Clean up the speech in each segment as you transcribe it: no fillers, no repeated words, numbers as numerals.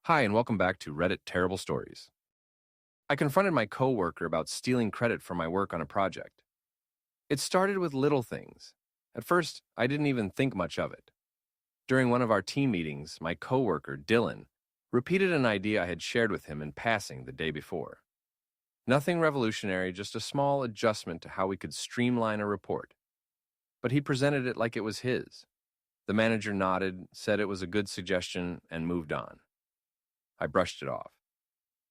Hi, and welcome back to Reddit Terrible Stories. I confronted my coworker about stealing credit for my work on a project. It started with little things. At first, I didn't even think much of it. During one of our team meetings, my coworker, Dylan, repeated an idea I had shared with him in passing the day before. Nothing revolutionary, just a small adjustment to how we could streamline a report. But he presented it like it was his. The manager nodded, said it was a good suggestion, and moved on. I brushed it off.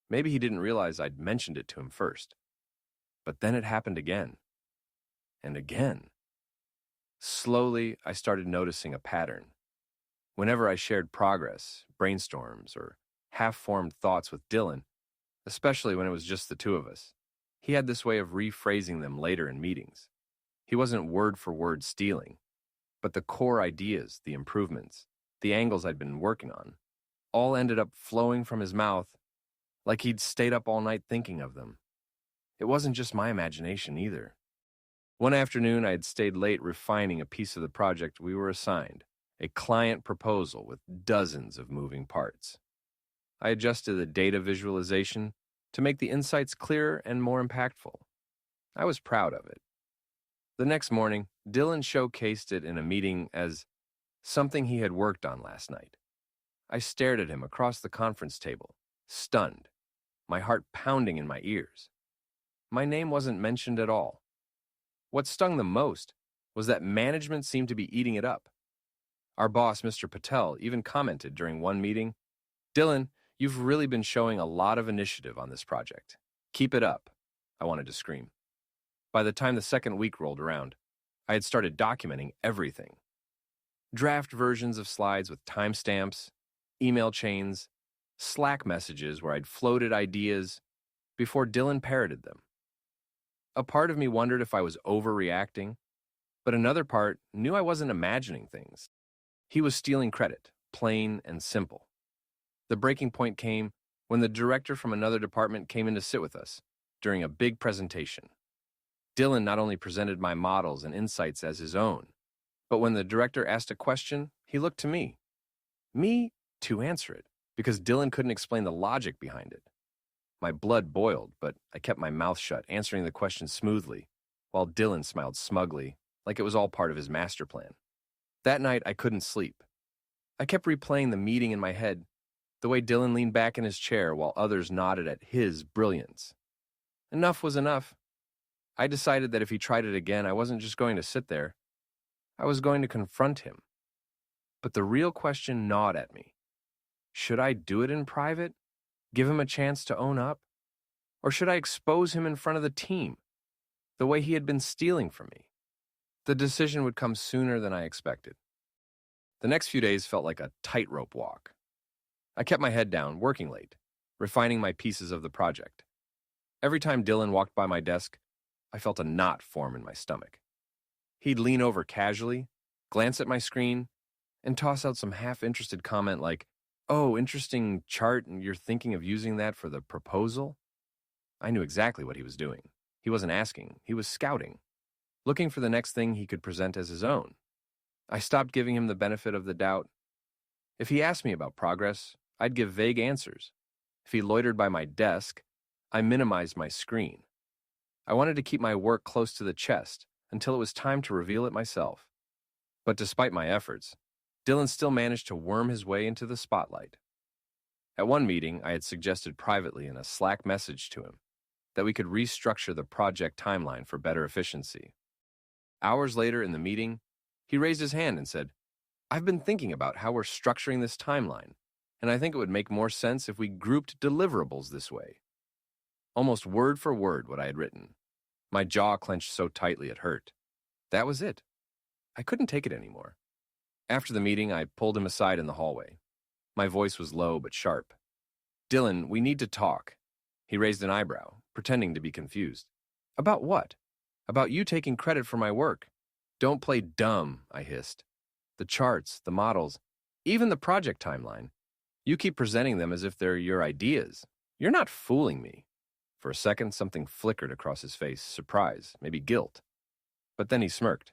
Maybe he didn't realize I'd mentioned it to him first. But then it happened again. And again. Slowly, I started noticing a pattern. Whenever I shared progress, brainstorms, or half-formed thoughts with Dylan, especially when it was just the two of us, he had this way of rephrasing them later in meetings. He wasn't word-for-word stealing, but the core ideas, the improvements, the angles I'd been working on, all ended up flowing from his mouth like he'd stayed up all night thinking of them. It wasn't just my imagination either. One afternoon, I had stayed late refining a piece of the project we were assigned, a client proposal with dozens of moving parts. I adjusted the data visualization to make the insights clearer and more impactful. I was proud of it. The next morning, Dylan showcased it in a meeting as something he had worked on last night. I stared at him across the conference table, stunned, my heart pounding in my ears. My name wasn't mentioned at all. What stung the most was that management seemed to be eating it up. Our boss, Mr. Patel, even commented during one meeting, "Dylan, you've really been showing a lot of initiative on this project. Keep it up." I wanted to scream. By the time the second week rolled around, I had started documenting everything. Draft versions of slides with timestamps, email chains, Slack messages where I'd floated ideas before Dylan parroted them. A part of me wondered if I was overreacting, but another part knew I wasn't imagining things. He was stealing credit, plain and simple. The breaking point came when the director from another department came in to sit with us during a big presentation. Dylan not only presented my models and insights as his own, but when the director asked a question, he looked to me. Me to answer it, because Dylan couldn't explain the logic behind it. My blood boiled, but I kept my mouth shut, answering the question smoothly, while Dylan smiled smugly, like it was all part of his master plan. That night, I couldn't sleep. I kept replaying the meeting in my head, the way Dylan leaned back in his chair while others nodded at his brilliance. Enough was enough. I decided that if he tried it again, I wasn't just going to sit there. I was going to confront him. But the real question gnawed at me. Should I do it in private? Give him a chance to own up? Or should I expose him in front of the team, the way he had been stealing from me? The decision would come sooner than I expected. The next few days felt like a tightrope walk. I kept my head down, working late, refining my pieces of the project. Every time Dylan walked by my desk, I felt a knot form in my stomach. He'd lean over casually, glance at my screen, and toss out some half-interested comment like, "Oh, interesting chart, and you're thinking of using that for the proposal?" I knew exactly what he was doing. He wasn't asking, he was scouting, looking for the next thing he could present as his own. I stopped giving him the benefit of the doubt. If he asked me about progress, I'd give vague answers. If he loitered by my desk, I minimized my screen. I wanted to keep my work close to the chest until it was time to reveal it myself. But despite my efforts, Dylan still managed to worm his way into the spotlight. At one meeting, I had suggested privately in a Slack message to him that we could restructure the project timeline for better efficiency. Hours later in the meeting, he raised his hand and said, "I've been thinking about how we're structuring this timeline, and I think it would make more sense if we grouped deliverables this way." Almost word for word what I had written. My jaw clenched so tightly it hurt. That was it. I couldn't take it anymore. After the meeting, I pulled him aside in the hallway. My voice was low but sharp. "Dylan, we need to talk." He raised an eyebrow, pretending to be confused. "About what?" "About you taking credit for my work." "Don't play dumb," I hissed. "The charts, the models, even the project timeline. You keep presenting them as if they're your ideas. You're not fooling me." For a second, something flickered across his face, surprise, maybe guilt. But then he smirked.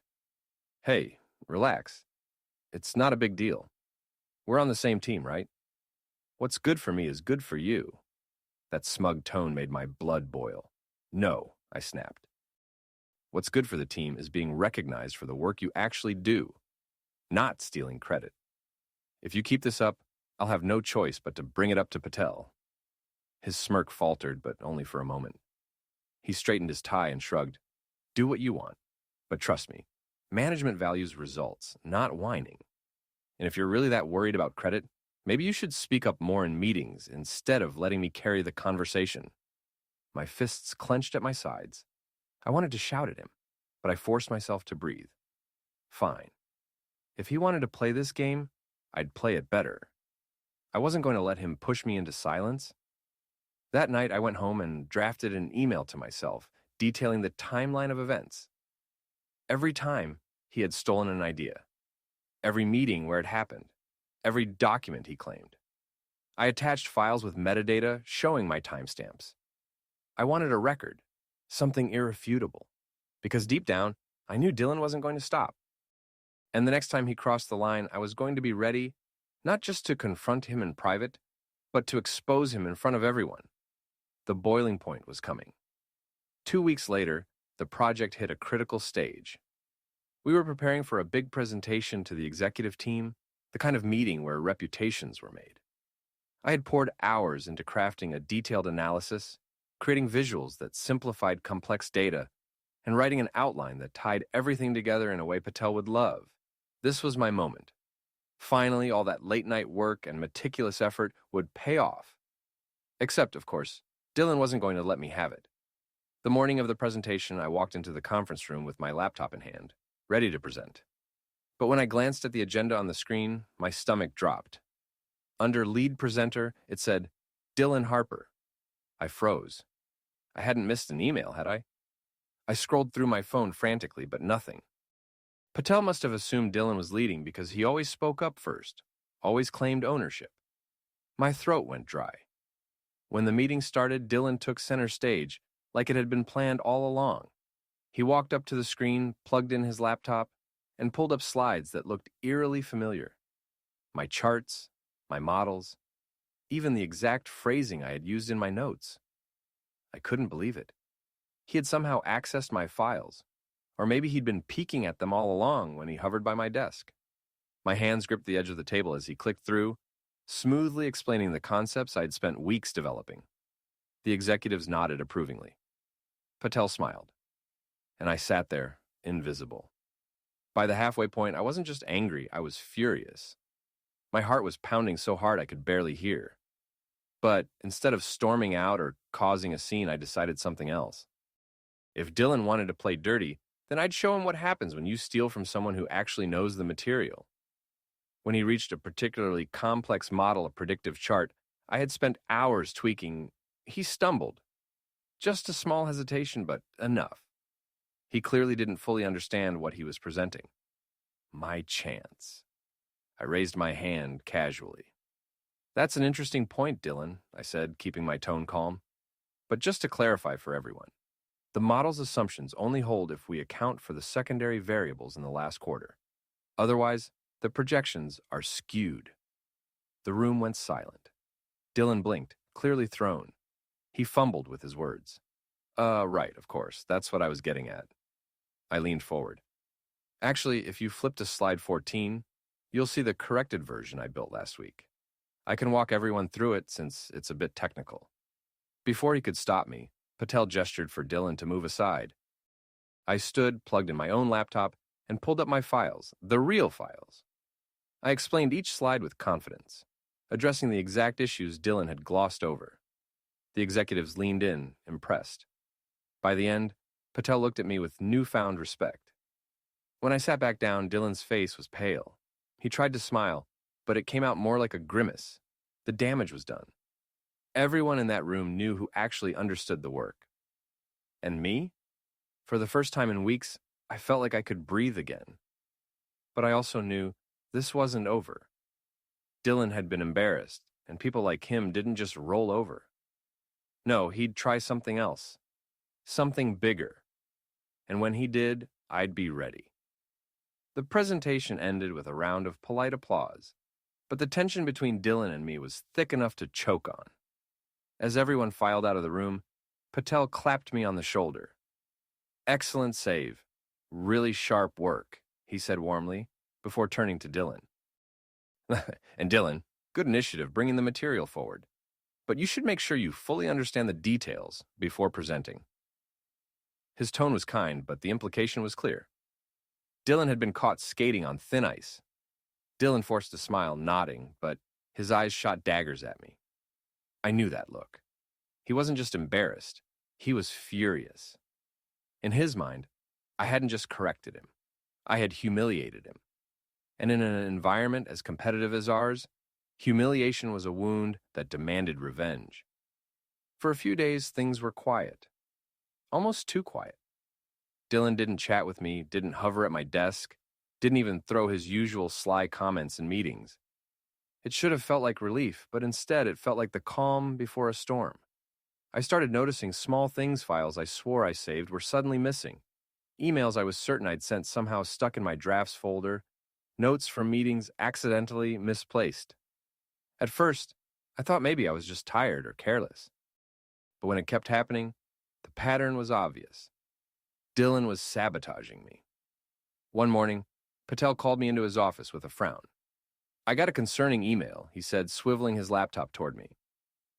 "Hey, relax. It's not a big deal. We're on the same team, right?" What's good for me is good for you. That smug tone made my blood boil. No, I snapped. What's good for the team is being recognized for the work you actually do, not stealing credit. If you keep this up, I'll have no choice but to bring it up to Patel. His smirk faltered, but only for a moment. He straightened his tie and shrugged. Do what you want, but trust me, management values results, not whining. And if you're really that worried about credit, maybe you should speak up more in meetings instead of letting me carry the conversation. My fists clenched at my sides. I wanted to shout at him, but I forced myself to breathe. Fine. If he wanted to play this game, I'd play it better. I wasn't going to let him push me into silence. That night, I went home and drafted an email to myself detailing the timeline of events. Every time, he had stolen an idea. Every meeting where it happened. Every document he claimed. I attached files with metadata showing my timestamps. I wanted a record, something irrefutable, because deep down, I knew Dylan wasn't going to stop. And the next time he crossed the line, I was going to be ready, not just to confront him in private, but to expose him in front of everyone. The boiling point was coming. 2 weeks later, the project hit a critical stage. We were preparing for a big presentation to the executive team, the kind of meeting where reputations were made. I had poured hours into crafting a detailed analysis, creating visuals that simplified complex data, and writing an outline that tied everything together in a way Patel would love. This was my moment. Finally, all that late-night work and meticulous effort would pay off. Except, of course, Dylan wasn't going to let me have it. The morning of the presentation, I walked into the conference room with my laptop in hand, ready to present. But when I glanced at the agenda on the screen, my stomach dropped. Under lead presenter, it said, Dylan Harper. I froze. I hadn't missed an email, had I? I scrolled through my phone frantically, but nothing. Patel must have assumed Dylan was leading because he always spoke up first, always claimed ownership. My throat went dry. When the meeting started, Dylan took center stage, like it had been planned all along. He walked up to the screen, plugged in his laptop, and pulled up slides that looked eerily familiar. My charts, my models, even the exact phrasing I had used in my notes. I couldn't believe it. He had somehow accessed my files, or maybe he'd been peeking at them all along when he hovered by my desk. My hands gripped the edge of the table as he clicked through, smoothly explaining the concepts I'd spent weeks developing. The executives nodded approvingly. Patel smiled, and I sat there, invisible. By the halfway point, I wasn't just angry, I was furious. My heart was pounding so hard I could barely hear. But instead of storming out or causing a scene, I decided something else. If Dylan wanted to play dirty, then I'd show him what happens when you steal from someone who actually knows the material. When he reached a particularly complex model of predictive chart I had spent hours tweaking, he stumbled. Just a small hesitation, but enough. He clearly didn't fully understand what he was presenting. My chance. I raised my hand casually. That's an interesting point, Dylan, I said, keeping my tone calm. But just to clarify for everyone, the model's assumptions only hold if we account for the secondary variables in the last quarter. Otherwise, the projections are skewed. The room went silent. Dylan blinked, clearly thrown. He fumbled with his words. Right, of course. That's what I was getting at. I leaned forward. Actually, if you flip to slide 14, you'll see the corrected version I built last week. I can walk everyone through it since it's a bit technical. Before he could stop me, Patel gestured for Dylan to move aside. I stood, plugged in my own laptop, and pulled up my files, the real files. I explained each slide with confidence, addressing the exact issues Dylan had glossed over. The executives leaned in, impressed. By the end, Patel looked at me with newfound respect. When I sat back down, Dylan's face was pale. He tried to smile, but it came out more like a grimace. The damage was done. Everyone in that room knew who actually understood the work. And me? For the first time in weeks, I felt like I could breathe again. But I also knew this wasn't over. Dylan had been embarrassed, and people like him didn't just roll over. No, he'd try something else. Something bigger. And when he did, I'd be ready. The presentation ended with a round of polite applause. But the tension between Dylan and me was thick enough to choke on. As everyone filed out of the room, Patel clapped me on the shoulder. "Excellent save. Really sharp work," he said warmly, before turning to Dylan. "And Dylan, good initiative bringing the material forward. But you should make sure you fully understand the details before presenting." His tone was kind, but the implication was clear. Dylan had been caught skating on thin ice. Dylan forced a smile, nodding, but his eyes shot daggers at me. I knew that look. He wasn't just embarrassed, he was furious. In his mind, I hadn't just corrected him, I had humiliated him. And in an environment as competitive as ours, humiliation was a wound that demanded revenge. For a few days, things were quiet. Almost too quiet. Dylan didn't chat with me, didn't hover at my desk, didn't even throw his usual sly comments in meetings. It should have felt like relief, but instead it felt like the calm before a storm. I started noticing small things files I swore I saved were suddenly missing. Emails I was certain I'd sent somehow stuck in my drafts folder, notes from meetings accidentally misplaced. At first, I thought maybe I was just tired or careless. But when it kept happening, the pattern was obvious. Dylan was sabotaging me. One morning, Patel called me into his office with a frown. "I got a concerning email," he said, swiveling his laptop toward me.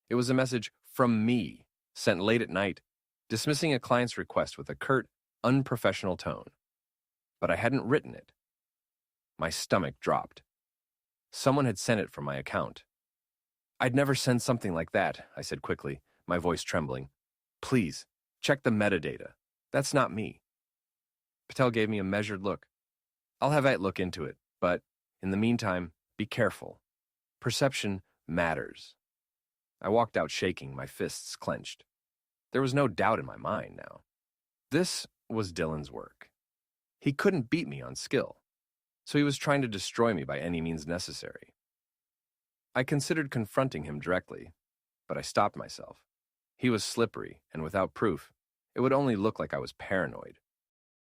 It was a message from me, sent late at night, dismissing a client's request with a curt, unprofessional tone. But I hadn't written it. My stomach dropped. Someone had sent it from my account. "I'd never send something like that," I said quickly, my voice trembling. "Please, check the metadata. That's not me." Patel gave me a measured look. "I'll have Ed look into it, but in the meantime, be careful. Perception matters." I walked out shaking, my fists clenched. There was no doubt in my mind now. This was Dylan's work. He couldn't beat me on skill, so he was trying to destroy me by any means necessary. I considered confronting him directly, but I stopped myself. He was slippery, and without proof, it would only look like I was paranoid.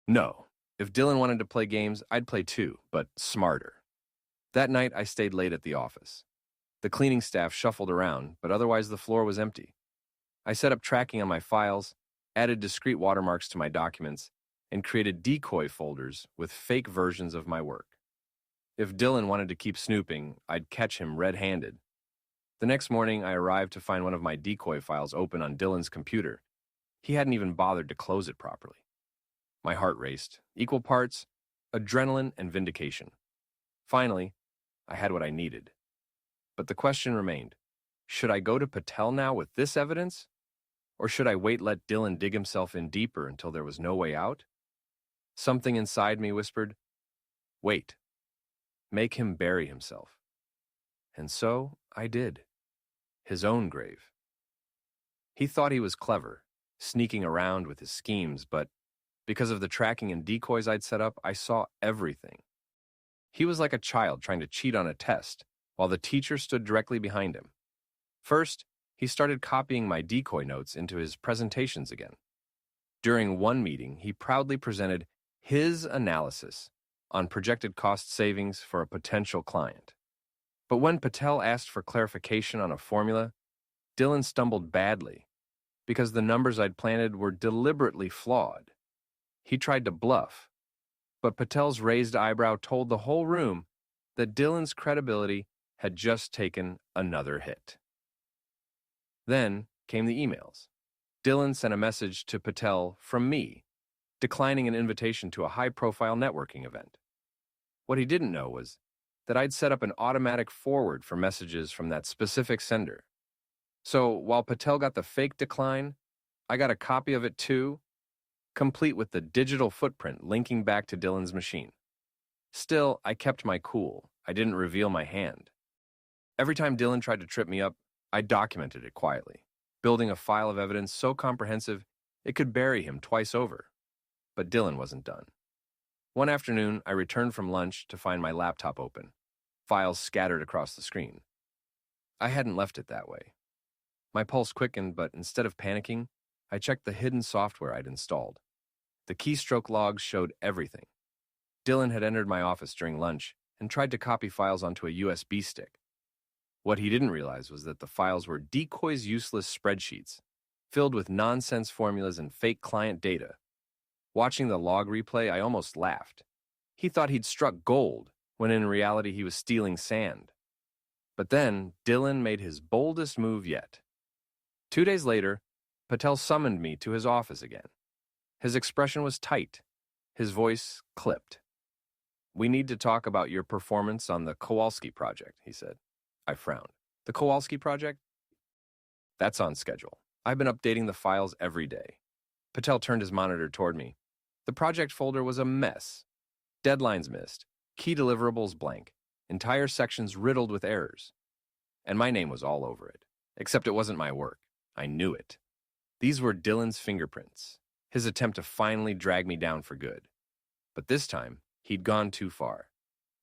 No, if Dylan wanted to play games, I'd play too, but smarter. That night, I stayed late at the office. The cleaning staff shuffled around, but otherwise the floor was empty. I set up tracking on my files, added discrete watermarks to my documents, and created decoy folders with fake versions of my work. If Dylan wanted to keep snooping, I'd catch him red-handed. The next morning, I arrived to find one of my decoy files open on Dylan's computer. He hadn't even bothered to close it properly. My heart raced, equal parts adrenaline and vindication. Finally, I had what I needed. But the question remained, should I go to Patel now with this evidence? Or should I let Dylan dig himself in deeper until there was no way out? Something inside me whispered, wait. Make him bury himself. And so I did. His own grave. He thought he was clever, sneaking around with his schemes, but because of the tracking and decoys I'd set up, I saw everything. He was like a child trying to cheat on a test, while the teacher stood directly behind him. First, he started copying my decoy notes into his presentations again. During one meeting, he proudly presented his analysis on projected cost savings for a potential client. But when Patel asked for clarification on a formula, Dylan stumbled badly because the numbers I'd planted were deliberately flawed. He tried to bluff, but Patel's raised eyebrow told the whole room that Dylan's credibility had just taken another hit. Then came the emails. Dylan sent a message to Patel from me, declining an invitation to a high-profile networking event. What he didn't know was that I'd set up an automatic forward for messages from that specific sender. So while Patel got the fake decline, I got a copy of it too, complete with the digital footprint linking back to Dylan's machine. Still, I kept my cool. I didn't reveal my hand. Every time Dylan tried to trip me up, I documented it quietly, building a file of evidence so comprehensive it could bury him twice over. But Dylan wasn't done. One afternoon, I returned from lunch to find my laptop open, files scattered across the screen. I hadn't left it that way. My pulse quickened, but instead of panicking, I checked the hidden software I'd installed. The keystroke logs showed everything. Dylan had entered my office during lunch and tried to copy files onto a USB stick. What he didn't realize was that the files were Decoy's useless spreadsheets, filled with nonsense formulas and fake client data. Watching the log replay, I almost laughed. He thought he'd struck gold, when in reality he was stealing sand. But then, Dylan made his boldest move yet. 2 days later, Patel summoned me to his office again. His expression was tight, his voice clipped. "We need to talk about your performance on the Kowalski project," he said. I frowned. "The Kowalski project?" "That's on schedule. I've been updating the files every day." Patel turned his monitor toward me. The project folder was a mess. Deadlines missed, key deliverables blank, entire sections riddled with errors. And my name was all over it, except it wasn't my work. I knew it. These were Dylan's fingerprints, his attempt to finally drag me down for good. But this time, he'd gone too far,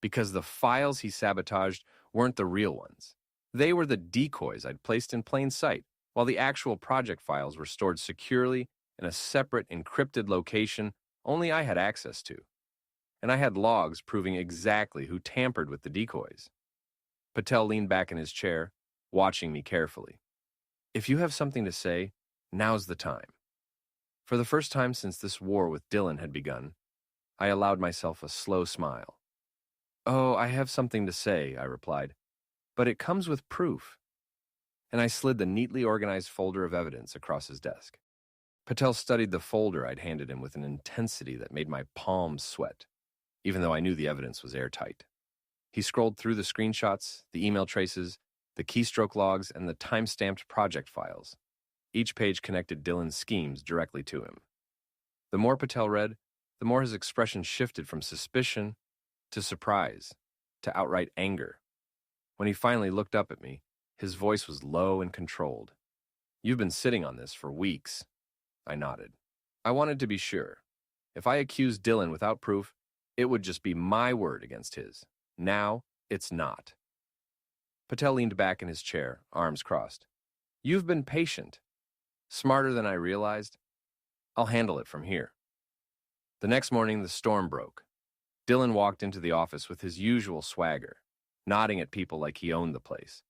because the files he sabotaged weren't the real ones. They were the decoys I'd placed in plain sight, while the actual project files were stored securely in a separate encrypted location only I had access to. And I had logs proving exactly who tampered with the decoys. Patel leaned back in his chair, watching me carefully. "If you have something to say, now's the time." For the first time since this war with Dylan had begun, I allowed myself a slow smile. "Oh, I have something to say," I replied, "but it comes with proof." And I slid the neatly organized folder of evidence across his desk. Patel studied the folder I'd handed him with an intensity that made my palms sweat, even though I knew the evidence was airtight. He scrolled through the screenshots, the email traces, the keystroke logs, and the time-stamped project files. Each page connected Dylan's schemes directly to him. The more Patel read, the more his expression shifted from suspicion to surprise to outright anger. When he finally looked up at me, his voice was low and controlled. "You've been sitting on this for weeks." I nodded. I wanted to be sure. If I accused Dylan without proof, it would just be my word against his. Now, it's not. Patel leaned back in his chair, arms crossed. "You've been patient. Smarter than I realized. I'll handle it from here." The next morning, the storm broke. Dylan walked into the office with his usual swagger, nodding at people like he owned the place.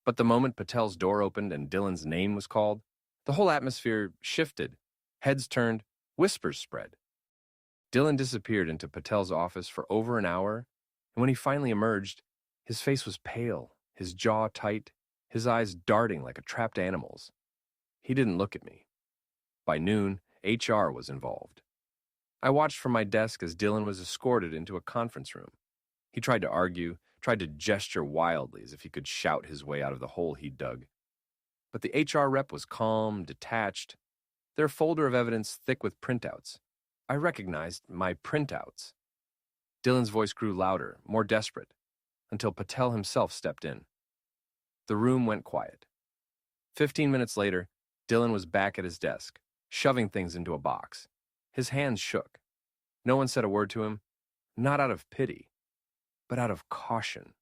But the moment Patel's door opened and Dylan's name was called, the whole atmosphere shifted. Heads turned, whispers spread. Dylan disappeared into Patel's office for over an hour, and when he finally emerged, his face was pale, his jaw tight, his eyes darting like a trapped animal's. He didn't look at me. By noon, HR was involved. I watched from my desk as Dylan was escorted into a conference room. He tried to argue, tried to gesture wildly as if he could shout his way out of the hole he'd dug. But the HR rep was calm, detached, their folder of evidence thick with printouts. I recognized my printouts. Dylan's voice grew louder, more desperate, until Patel himself stepped in. The room went quiet. 15 minutes later, Dylan was back at his desk, shoving things into a box. His hands shook. No one said a word to him, not out of pity, but out of caution,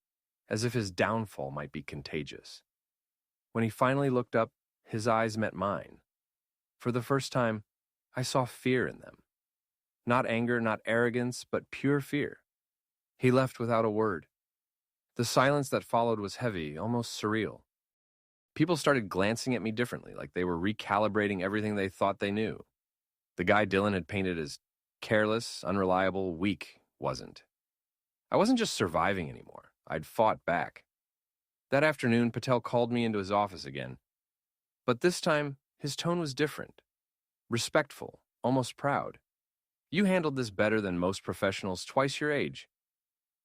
as if his downfall might be contagious. When he finally looked up, his eyes met mine. For the first time, I saw fear in them. Not anger, not arrogance, but pure fear. He left without a word. The silence that followed was heavy, almost surreal. People started glancing at me differently, like they were recalibrating everything they thought they knew. The guy Dylan had painted as careless, unreliable, weak wasn't. I wasn't just surviving anymore. I'd fought back. That afternoon, Patel called me into his office again. But this time, his tone was different. Respectful, almost proud. "You handled this better than most professionals twice your age.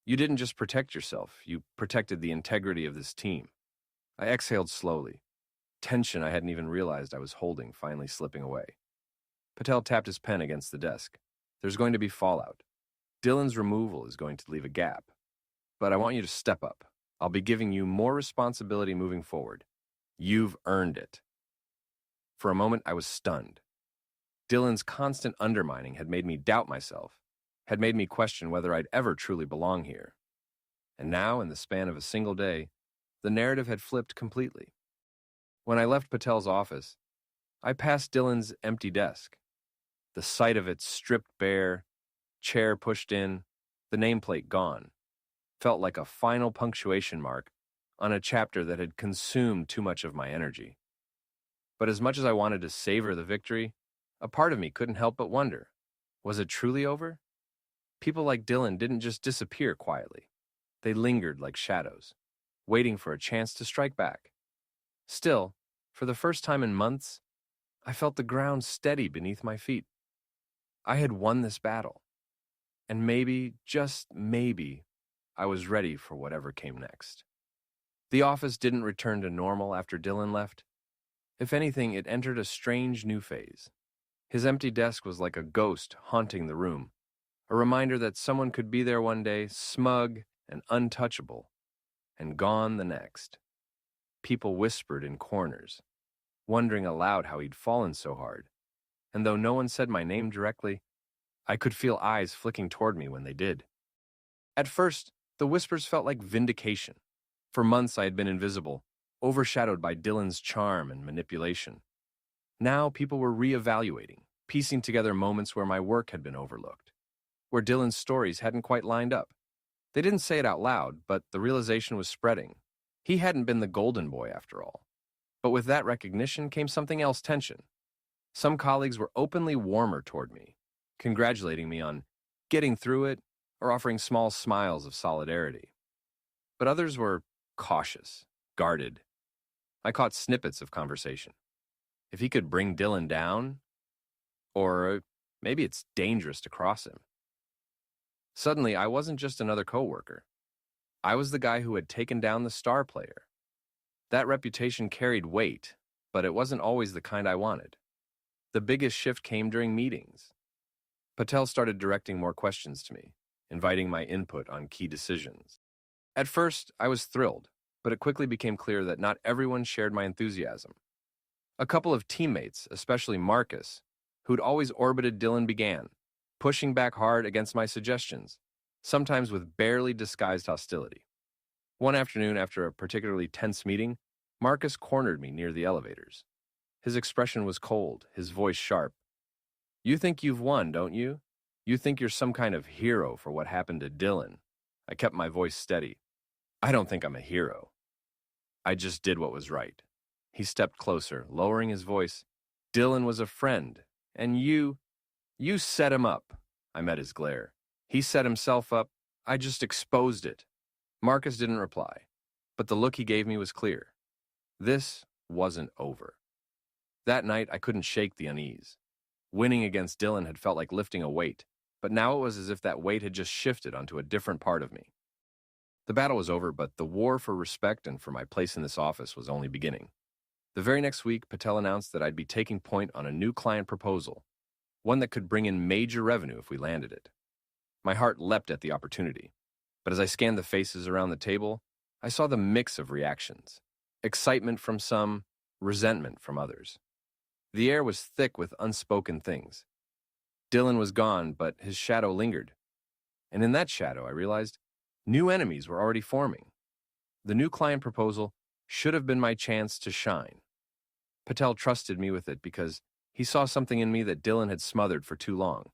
You didn't just protect yourself, you protected the integrity of this team." I exhaled slowly. Tension I hadn't even realized I was holding finally slipping away. Patel tapped his pen against the desk. "There's going to be fallout. Dylan's removal is going to leave a gap. But I want you to step up. I'll be giving you more responsibility moving forward. You've earned it." For a moment, I was stunned. Dylan's constant undermining had made me doubt myself, had made me question whether I'd ever truly belong here. And now, in the span of a single day, the narrative had flipped completely. When I left Patel's office, I passed Dylan's empty desk. The sight of it stripped bare, chair pushed in, the nameplate gone. felt like a final punctuation mark on a chapter that had consumed too much of my energy. But as much as I wanted to savor the victory, a part of me couldn't help but wonder, was it truly over? People like Dylan didn't just disappear quietly. They lingered like shadows, waiting for a chance to strike back. Still, for the first time in months, I felt the ground steady beneath my feet. I had won this battle, and maybe, just maybe, I was ready for whatever came next. The office didn't return to normal after Dylan left. If anything, it entered a strange new phase. His empty desk was like a ghost haunting the room, a reminder that someone could be there one day, smug and untouchable, and gone the next. People whispered in corners, wondering aloud how he'd fallen so hard, and though no one said my name directly, I could feel eyes flicking toward me when they did. At first, the whispers felt like vindication. For months I had been invisible, overshadowed by Dylan's charm and manipulation. Now people were reevaluating, piecing together moments where my work had been overlooked, where Dylan's stories hadn't quite lined up. They didn't say it out loud, but the realization was spreading. He hadn't been the golden boy after all. But with that recognition came something else: tension. Some colleagues were openly warmer toward me, congratulating me on getting through it or offering small smiles of solidarity. But others were cautious, guarded. I caught snippets of conversation. If he could bring Dylan down, or maybe it's dangerous to cross him. Suddenly, I wasn't just another coworker. I was the guy who had taken down the star player. That reputation carried weight, but it wasn't always the kind I wanted. The biggest shift came during meetings. Patel started directing more questions to me, inviting my input on key decisions. At first, I was thrilled, but it quickly became clear that not everyone shared my enthusiasm. A couple of teammates, especially Marcus, who'd always orbited Dylan, began pushing back hard against my suggestions, sometimes with barely disguised hostility. One afternoon, after a particularly tense meeting, Marcus cornered me near the elevators. His expression was cold, his voice sharp. "You think you've won, don't you? You think you're some kind of hero for what happened to Dylan." I kept my voice steady. "I don't think I'm a hero. I just did what was right." He stepped closer, lowering his voice. "Dylan was a friend, and you set him up." I met his glare. "He set himself up. I just exposed it." Marcus didn't reply, but the look he gave me was clear. This wasn't over. That night, I couldn't shake the unease. Winning against Dylan had felt like lifting a weight, but now it was as if that weight had just shifted onto a different part of me. The battle was over, but the war for respect and for my place in this office was only beginning. The very next week, Patel announced that I'd be taking point on a new client proposal, one that could bring in major revenue if we landed it. My heart leapt at the opportunity, but as I scanned the faces around the table, I saw the mix of reactions: excitement from some, resentment from others. The air was thick with unspoken things. Dylan was gone, but his shadow lingered. And in that shadow, I realized new enemies were already forming. The new client proposal should have been my chance to shine. Patel trusted me with it because he saw something in me that Dylan had smothered for too long.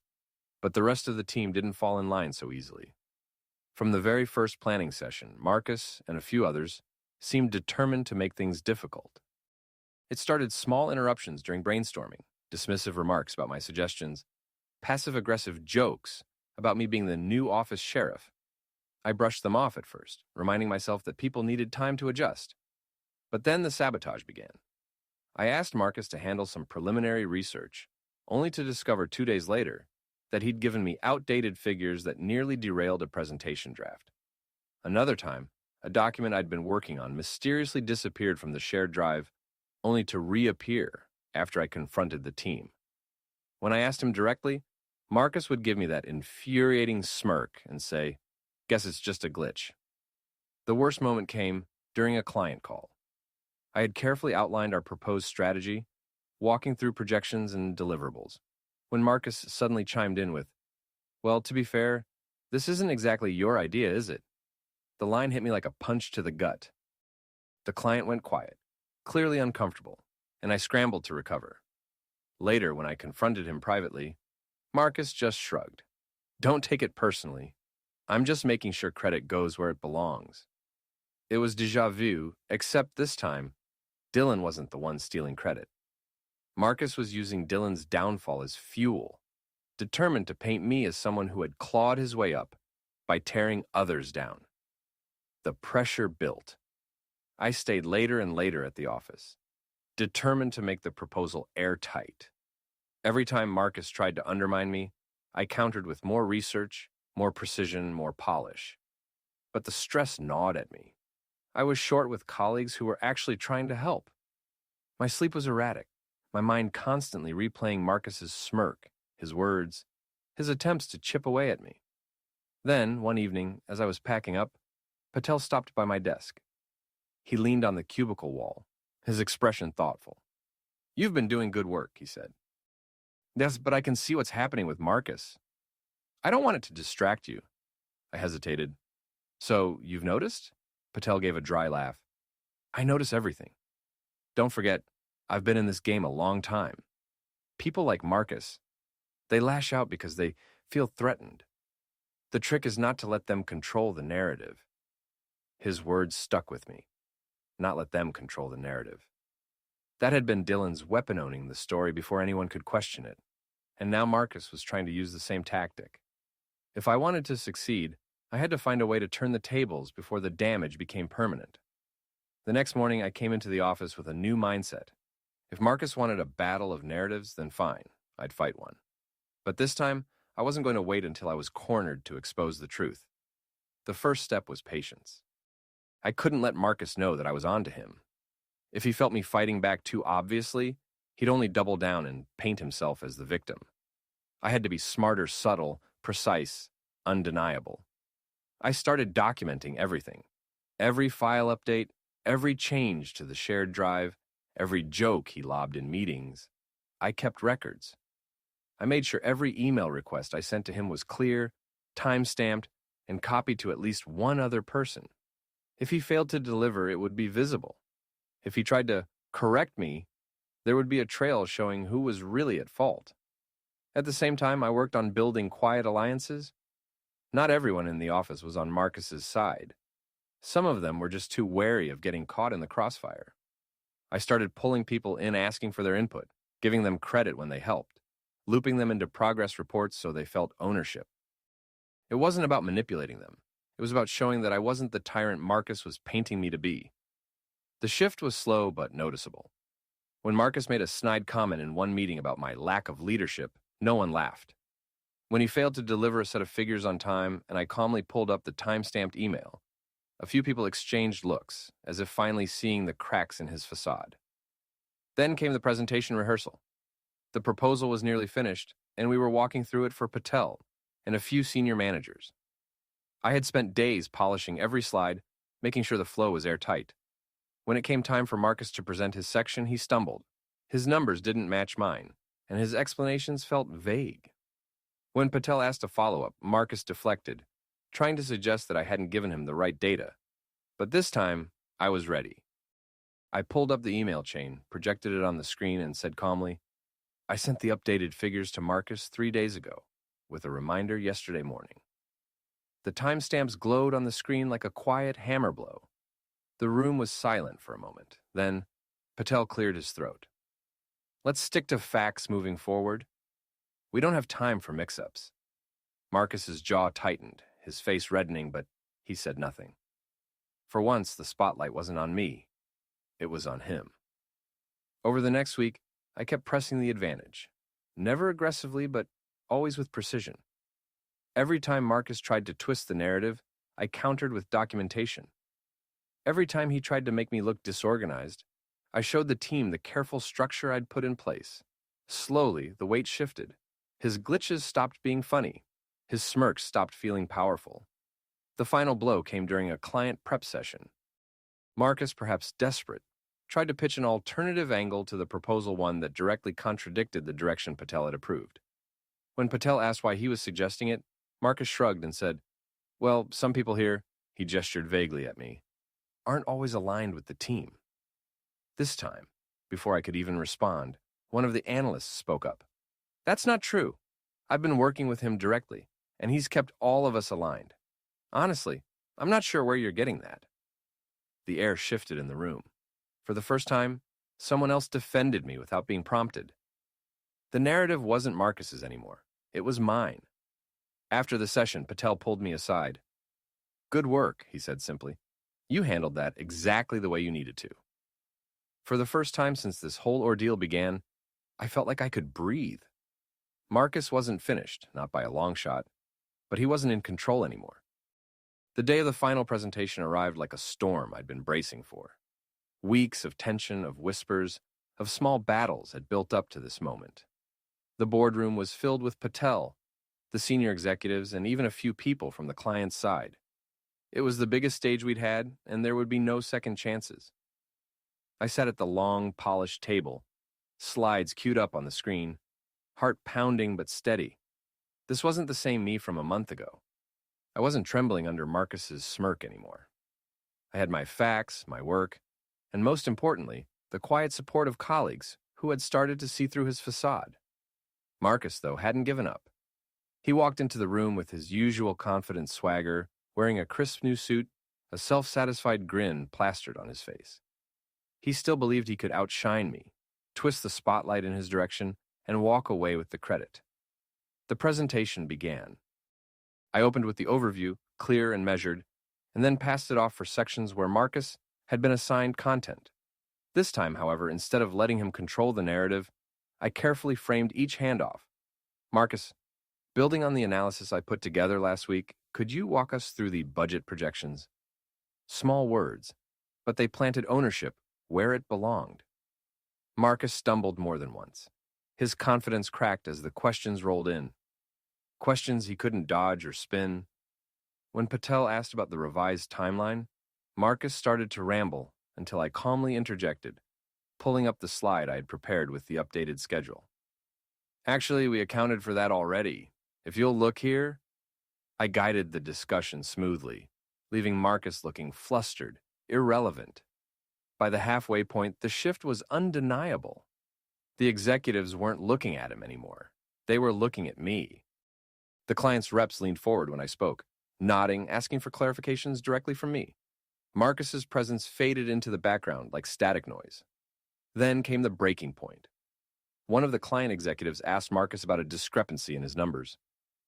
But the rest of the team didn't fall in line so easily. From the very first planning session, Marcus and a few others seemed determined to make things difficult. It started small interruptions during brainstorming, dismissive remarks about my suggestions, passive-aggressive jokes about me being the new office sheriff. I brushed them off at first, reminding myself that people needed time to adjust. But then the sabotage began. I asked Marcus to handle some preliminary research, only to discover 2 days later that he'd given me outdated figures that nearly derailed a presentation draft. Another time, a document I'd been working on mysteriously disappeared from the shared drive, only to reappear after I confronted the team. When I asked him directly, Marcus would give me that infuriating smirk and say, "Guess it's just a glitch." The worst moment came during a client call. I had carefully outlined our proposed strategy, walking through projections and deliverables, when Marcus suddenly chimed in with, "Well, to be fair, this isn't exactly your idea, is it?" The line hit me like a punch to the gut. The client went quiet, clearly uncomfortable, and I scrambled to recover. Later, when I confronted him privately, Marcus just shrugged. "Don't take it personally. I'm just making sure credit goes where it belongs. It was déjà vu, except this time, Dylan wasn't the one stealing credit. Marcus was using Dylan's downfall as fuel, determined to paint me as someone who had clawed his way up by tearing others down. The pressure built. I stayed later and later at the office, determined to make the proposal airtight. Every time Marcus tried to undermine me, I countered with more research, more precision, more polish. But the stress gnawed at me. I was short with colleagues who were actually trying to help. My sleep was erratic, my mind constantly replaying Marcus's smirk, his words, his attempts to chip away at me. Then, one evening, as I was packing up, Patel stopped by my desk. He leaned on the cubicle wall, his expression thoughtful. "You've been doing good work," he said. "Yes, but I can see what's happening with Marcus." "I don't want it to distract you." I hesitated. "So, you've noticed?" Patel gave a dry laugh. "I notice everything. Don't forget, I've been in this game a long time. People like Marcus, they lash out because they feel threatened. The trick is not to let them control the narrative." His words stuck with me. Not let them control the narrative. That had been Dylan's weapon-owning the story before anyone could question it, and now Marcus was trying to use the same tactic. If I wanted to succeed, I had to find a way to turn the tables before the damage became permanent. The next morning, I came into the office with a new mindset. If Marcus wanted a battle of narratives, then fine, I'd fight one. But this time, I wasn't going to wait until I was cornered to expose the truth. The first step was patience. I couldn't let Marcus know that I was onto him. If he felt me fighting back too obviously, he'd only double down and paint himself as the victim. I had to be smarter, subtle, precise, undeniable. I started documenting everything. Every file update, every change to the shared drive, every joke he lobbed in meetings. I kept records. I made sure every email request I sent to him was clear, time-stamped, and copied to at least one other person. If he failed to deliver, it would be visible. If he tried to correct me, there would be a trail showing who was really at fault. At the same time, I worked on building quiet alliances. Not everyone in the office was on Marcus's side. Some of them were just too wary of getting caught in the crossfire. I started pulling people in asking for their input, giving them credit when they helped, looping them into progress reports so they felt ownership. It wasn't about manipulating them. It was about showing that I wasn't the tyrant Marcus was painting me to be. The shift was slow but noticeable. When Marcus made a snide comment in one meeting about my lack of leadership, no one laughed. When he failed to deliver a set of figures on time and I calmly pulled up the time-stamped email, a few people exchanged looks, as if finally seeing the cracks in his facade. Then came the presentation rehearsal. The proposal was nearly finished, and we were walking through it for Patel and a few senior managers. I had spent days polishing every slide, making sure the flow was airtight. When it came time for Marcus to present his section, he stumbled. His numbers didn't match mine, and his explanations felt vague. When Patel asked a follow-up, Marcus deflected, trying to suggest that I hadn't given him the right data. But this time, I was ready. I pulled up the email chain, projected it on the screen, and said calmly, "I sent the updated figures to Marcus 3 days ago, with a reminder yesterday morning." The timestamps glowed on the screen like a quiet hammer blow. The room was silent for a moment. Then, Patel cleared his throat. "Let's stick to facts moving forward. We don't have time for mix-ups." Marcus's jaw tightened, his face reddening, but he said nothing. For once, the spotlight wasn't on me. It was on him. Over the next week, I kept pressing the advantage. Never aggressively, but always with precision. Every time Marcus tried to twist the narrative, I countered with documentation. Every time he tried to make me look disorganized, I showed the team the careful structure I'd put in place. Slowly, the weight shifted. His glitches stopped being funny. His smirks stopped feeling powerful. The final blow came during a client prep session. Marcus, perhaps desperate, tried to pitch an alternative angle to the proposal, one that directly contradicted the direction Patel had approved. When Patel asked why he was suggesting it, Marcus shrugged and said, "Well, some people here," he gestured vaguely at me, "aren't always aligned with the team." This time, before I could even respond, one of the analysts spoke up. "That's not true. I've been working with him directly, and he's kept all of us aligned. Honestly, I'm not sure where you're getting that. The air shifted in the room. For the first time, someone else defended me without being prompted. The narrative wasn't Marcus's anymore. It was mine. After the session, Patel pulled me aside. "Good work," he said simply. "You handled that exactly the way you needed to." For the first time since this whole ordeal began, I felt like I could breathe. Marcus wasn't finished, not by a long shot, but he wasn't in control anymore. The day of the final presentation arrived like a storm I'd been bracing for. Weeks of tension, of whispers, of small battles had built up to this moment. The boardroom was filled with Patel, the senior executives, and even a few people from the client's side. It was the biggest stage we'd had, and there would be no second chances. I sat at the long, polished table, slides queued up on the screen, heart pounding but steady. This wasn't the same me from a month ago. I wasn't trembling under Marcus's smirk anymore. I had my facts, my work, and most importantly, the quiet support of colleagues who had started to see through his facade. Marcus, though, hadn't given up. He walked into the room with his usual confident swagger, wearing a crisp new suit, a self-satisfied grin plastered on his face. He still believed he could outshine me, twist the spotlight in his direction, and walk away with the credit. The presentation began. I opened with the overview, clear and measured, and then passed it off for sections where Marcus had been assigned content. This time, however, instead of letting him control the narrative, I carefully framed each handoff. "Marcus, building on the analysis I put together last week, could you walk us through the budget projections?" Small words, but they planted ownership where it belonged. Marcus stumbled more than once. His confidence cracked as the questions rolled in. Questions he couldn't dodge or spin. When Patel asked about the revised timeline, Marcus started to ramble until I calmly interjected, pulling up the slide I had prepared with the updated schedule. "Actually, we accounted for that already. If you'll look here," I guided the discussion smoothly, leaving Marcus looking flustered, irrelevant. By the halfway point, the shift was undeniable. The executives weren't looking at him anymore. They were looking at me. The client's reps leaned forward when I spoke, nodding, asking for clarifications directly from me. Marcus's presence faded into the background like static noise. Then came the breaking point. One of the client executives asked Marcus about a discrepancy in his numbers.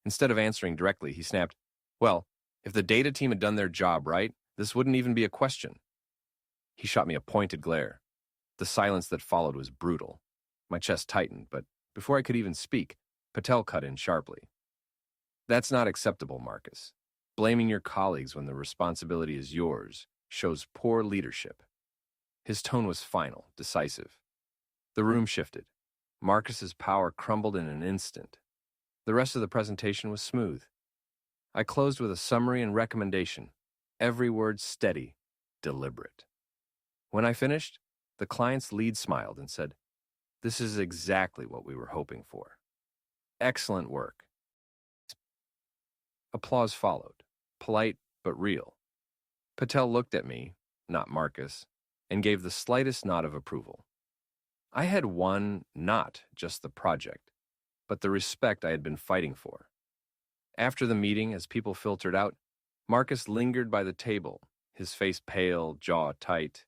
Instead of answering directly, he snapped, "Well, if the data team had done their job right, this wouldn't even be a question." He shot me a pointed glare. The silence that followed was brutal. My chest tightened, but before I could even speak, Patel cut in sharply. "That's not acceptable, Marcus. Blaming your colleagues when the responsibility is yours shows poor leadership." His tone was final, decisive. The room shifted. Marcus's power crumbled in an instant. The rest of the presentation was smooth. I closed with a summary and recommendation, every word steady, deliberate. When I finished, the client's lead smiled and said, "This is exactly what we were hoping for. Excellent work." Applause followed, polite but real. Patel looked at me, not Marcus, and gave the slightest nod of approval. I had won not just the project, but the respect I had been fighting for. After the meeting, as people filtered out, Marcus lingered by the table, his face pale, jaw tight.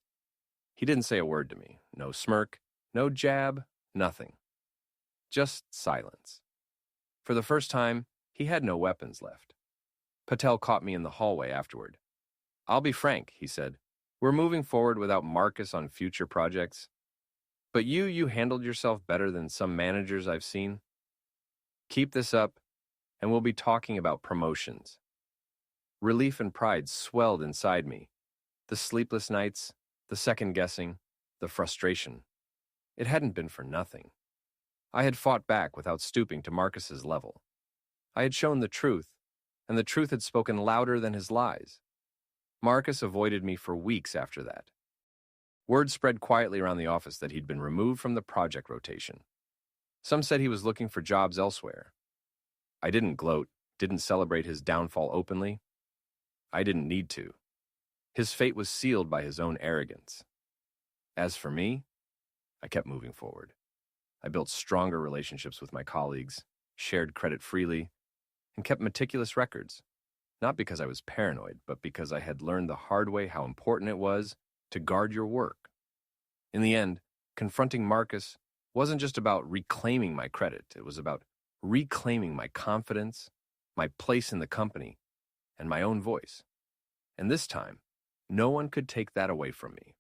He didn't say a word to me. No smirk, no jab, nothing. Just silence. For the first time, he had no weapons left. Patel caught me in the hallway afterward. "I'll be frank," he said. "We're moving forward without Marcus on future projects. But you handled yourself better than some managers I've seen. Keep this up, and we'll be talking about promotions." Relief and pride swelled inside me. The sleepless nights, the second guessing, the frustration. It hadn't been for nothing. I had fought back without stooping to Marcus's level. I had shown the truth, and the truth had spoken louder than his lies. Marcus avoided me for weeks after that. Word spread quietly around the office that he'd been removed from the project rotation. Some said he was looking for jobs elsewhere. I didn't gloat, didn't celebrate his downfall openly. I didn't need to. His fate was sealed by his own arrogance. As for me, I kept moving forward. I built stronger relationships with my colleagues, shared credit freely, and kept meticulous records. not because I was paranoid, but because I had learned the hard way how important it was to guard your work. In the end, confronting Marcus wasn't just about reclaiming my credit, it was about reclaiming my confidence, my place in the company, and my own voice. And this time, no one could take that away from me.